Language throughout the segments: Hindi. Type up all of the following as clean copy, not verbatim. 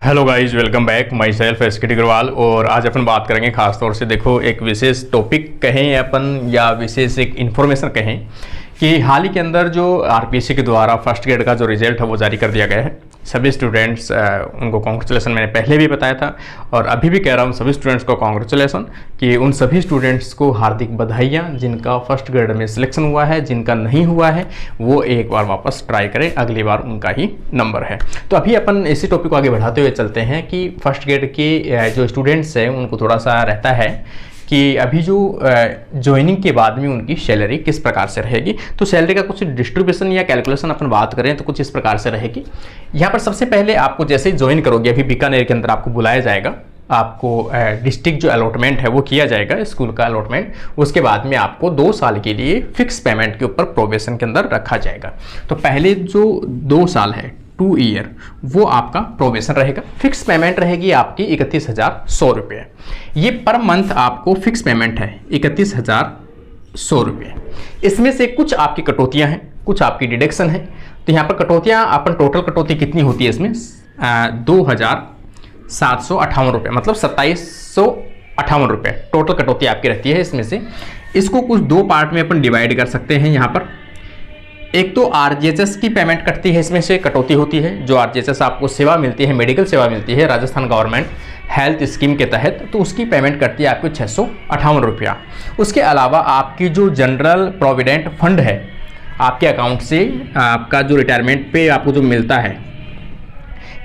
Hello guys, welcome back. My self S के अग्रवाल। और आज अपन बात करेंगे खास तौर से, देखो, एक विशेष टॉपिक कहें अपन या विशेष एक इन्फॉर्मेशन कहें कि हाल ही के अंदर जो आरपीएससी के द्वारा फर्स्ट ग्रेड का जो रिजल्ट है वो जारी कर दिया गया है। सभी स्टूडेंट्स उनको कॉन्ग्रेचुलेसन मैंने पहले भी बताया था और अभी भी कह रहा हूँ सभी स्टूडेंट्स को कॉन्ग्रेचुलेसन कि उन सभी स्टूडेंट्स को हार्दिक बधाइयाँ जिनका फर्स्ट ग्रेड में सिलेक्शन हुआ है। जिनका नहीं हुआ है वो एक बार वापस ट्राई करें, अगली बार उनका ही नंबर है। तो अभी अपन इसी टॉपिक को आगे बढ़ाते हुए चलते हैं कि फर्स्ट ग्रेड के जो स्टूडेंट्स हैं उनको थोड़ा सा रहता है कि अभी जो ज्वाइनिंग के बाद में उनकी सैलरी किस प्रकार से रहेगी। तो सैलरी का कुछ डिस्ट्रीब्यूशन या कैलकुलेशन अपन बात करें तो कुछ इस प्रकार से रहेगी। यहाँ पर सबसे पहले आपको जैसे ही ज्वाइन करोगे, अभी बीकानेर के अंदर आपको बुलाया जाएगा, आपको डिस्ट्रिक्ट जो अलॉटमेंट है वो किया जाएगा, स्कूल का अलॉटमेंट। उसके बाद में आपको 2 साल के लिए फिक्स पेमेंट के ऊपर प्रोबेशन के अंदर रखा जाएगा। तो पहले जो 2 साल है, 2 ईयर, वो आपका प्रोबेशन रहेगा। फिक्स पेमेंट रहेगी आपकी 31,100 रुपये। ये पर मंथ आपको फिक्स पेमेंट है 31,100 रुपये। इसमें से कुछ आपकी कटौतियां हैं, कुछ आपकी डिडक्शन है। तो यहाँ पर कटौतियां, अपन टोटल कटौती कितनी होती है इसमें 2,758 रुपये, मतलब 2,758 रुपये टोटल कटौती आपकी रहती है। इसमें से इसको कुछ 2 पार्ट में अपन डिवाइड कर सकते हैं। यहाँ पर एक तो आरजीएचएस की पेमेंट कटती है, इसमें से कटौती होती है। जो आरजीएचएस आपको सेवा मिलती है, मेडिकल सेवा मिलती है राजस्थान गवर्नमेंट हेल्थ स्कीम के तहत, तो उसकी पेमेंट करती है आपको 658 रुपया। उसके अलावा आपकी जो जनरल प्रोविडेंट फंड है, आपके अकाउंट से आपका जो रिटायरमेंट पे आपको जो मिलता है,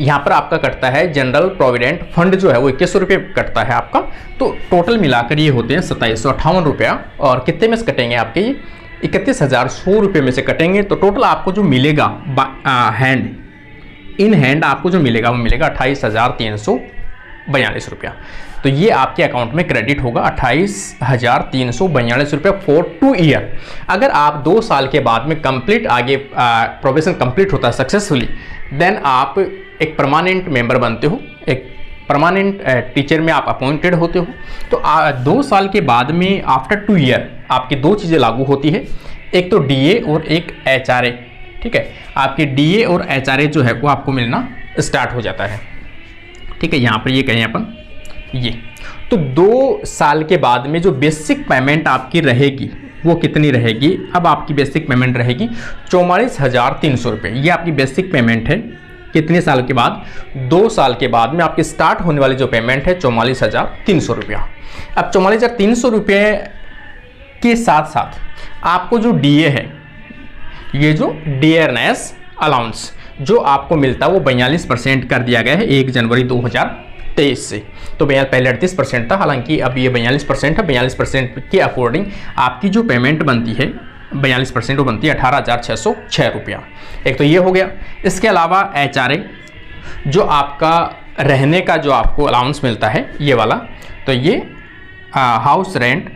यहाँ पर आपका कटता है जनरल प्रोविडेंट फंड जो है वो 2100 रुपये कटता है आपका। तो टोटल मिलाकर ये होते हैं 2758 रुपया। और कितने में से कटेंगे आपके, ये 31,100 रुपये में से कटेंगे। तो टोटल आपको जो मिलेगा हैंड इन हैंड आपको जो मिलेगा वो मिलेगा 28,342 रुपया। तो ये आपके अकाउंट में क्रेडिट होगा 28,342 रुपया फॉर 2 ईयर। अगर आप 2 साल के बाद में कंप्लीट आगे प्रोबेशन कंप्लीट होता है सक्सेसफुली, देन आप एक परमानेंट मेंबर बनते हो, एक परमानेंट टीचर में आप अपॉइंटेड होते हो। तो 2 साल के बाद में आफ्टर 2 ईयर आपकी 2 चीज़ें लागू होती है, एक तो डीए और एक एचआरए। ठीक है, आपके डीए और एचआरए जो है वो आपको मिलना स्टार्ट हो जाता है। ठीक है, यहाँ पर ये कहें अपन ये। तो 2 साल के बाद में जो बेसिक पेमेंट आपकी रहेगी वो कितनी रहेगी, अब आपकी बेसिक पेमेंट रहेगी 44,300 रुपये। ये आपकी बेसिक पेमेंट है। कितने साल के बाद, 2 साल के बाद में आपकी स्टार्ट होने वाली जो पेमेंट है 44,300 रुपया। अब 44,300 रुपये के साथ साथ आपको जो डीए है, ये जो डियरनेस अलाउंस जो आपको मिलता है वो 42% कर दिया गया है 1 जनवरी 2023 से। तो पहले 38% था, हालांकि अब ये 42% है। 42% के अकॉर्डिंग आपकी जो पेमेंट बनती है 42% वो बनती है 18,606 रुपया। एक तो ये हो गया। इसके अलावा एचआरए जो आपका रहने का जो आपको अलाउंस मिलता है ये वाला, तो ये हाउस रेंट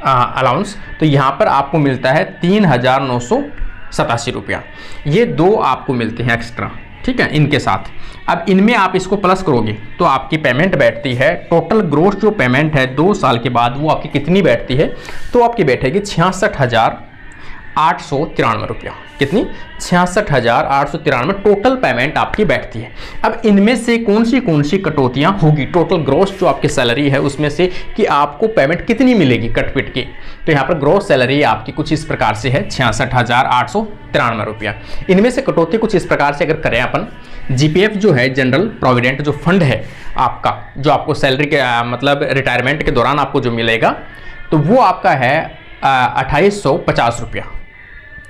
अलाउंस, तो यहाँ पर आपको मिलता है 3,987 रुपया। ये 2 आपको मिलते हैं एक्स्ट्रा। ठीक है, इनके साथ अब इनमें आप इसको प्लस करोगे तो आपकी पेमेंट बैठती है, टोटल ग्रोस जो पेमेंट है 2 साल के बाद वो आपकी कितनी बैठती है, तो आपकी बैठेगी 66,893 रुपया। कितनी, 66,893 टोटल पेमेंट आपकी बैठती है। अब इनमें से कौन सी कटौतियां होगी, टोटल ग्रोस जो आपकी सैलरी है उसमें से कि आपको पेमेंट कितनी मिलेगी कट पिट के। तो यहाँ पर ग्रोस सैलरी आपकी कुछ इस प्रकार से है 66,893 रुपया। इनमें से कटौती कुछ इस प्रकार से अगर करें अपन, जीपीएफ जो है जनरल प्रोविडेंट जो फंड है आपका, जो आपको सैलरी के मतलब रिटायरमेंट के दौरान आपको जो मिलेगा, तो वो आपका है 2850 रुपया।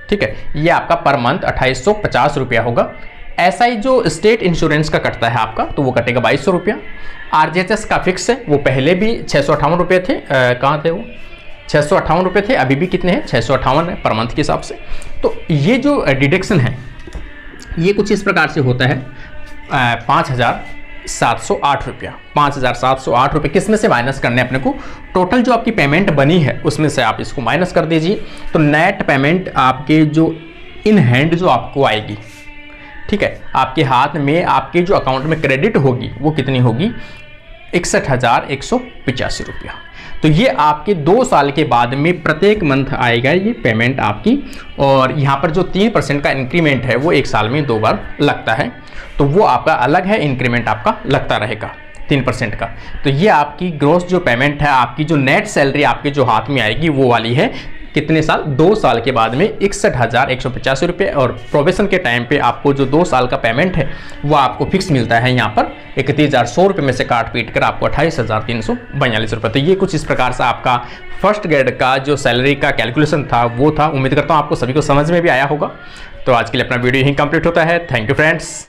ठीक है, ये आपका पर मंथ 2850 रुपया होगा। एसआई जो स्टेट इंश्योरेंस का कटता है आपका, तो वो कटेगा 2200 रुपया। आरजीएचएस का फिक्स है, वो पहले भी 658 रुपये थे, कहाँ थे वो 658 रुपये थे, अभी भी कितने हैं 658 है पर मंथ के हिसाब से। तो ये जो डिडक्शन है ये कुछ इस प्रकार से होता है 5,708 रुपया। 5,708 रुपये किस में से माइनस करने अपने को, टोटल जो आपकी पेमेंट बनी है उसमें से आप इसको माइनस कर दीजिए। तो नेट पेमेंट आपके जो इन हैंड जो आपको आएगी, ठीक है, आपके हाथ में आपके जो अकाउंट में क्रेडिट होगी वो कितनी होगी 61,185 रुपया। तो ये आपके 2 साल के बाद में प्रत्येक मंथ आएगा ये पेमेंट आपकी। और यहाँ पर जो 3% का इंक्रीमेंट है वो 1 साल में 2 बार लगता है। तो वो आपका अलग है, इंक्रीमेंट आपका लगता रहेगा 3% का। तो ये आपकी ग्रॉस जो पेमेंट है, आपकी जो नेट सैलरी आपके जो हाथ में आएगी वो वाली है कितने साल, 2 साल के बाद में 61,185 रुपये। और प्रोबेशन के टाइम पे आपको जो 2 साल का पेमेंट है वो आपको फिक्स मिलता है यहाँ पर 31,100 रुपये में से काट पीट कर आपको 28,342 रुपये। तो ये कुछ इस प्रकार से आपका फर्स्ट ग्रेड का जो सैलरी का कैलकुलेशन था वो था। उम्मीद करता हूँ आपको सभी को समझ में भी आया होगा। तो आज के लिए अपना वीडियो यहीं कंप्लीट होता है। Thank you friends.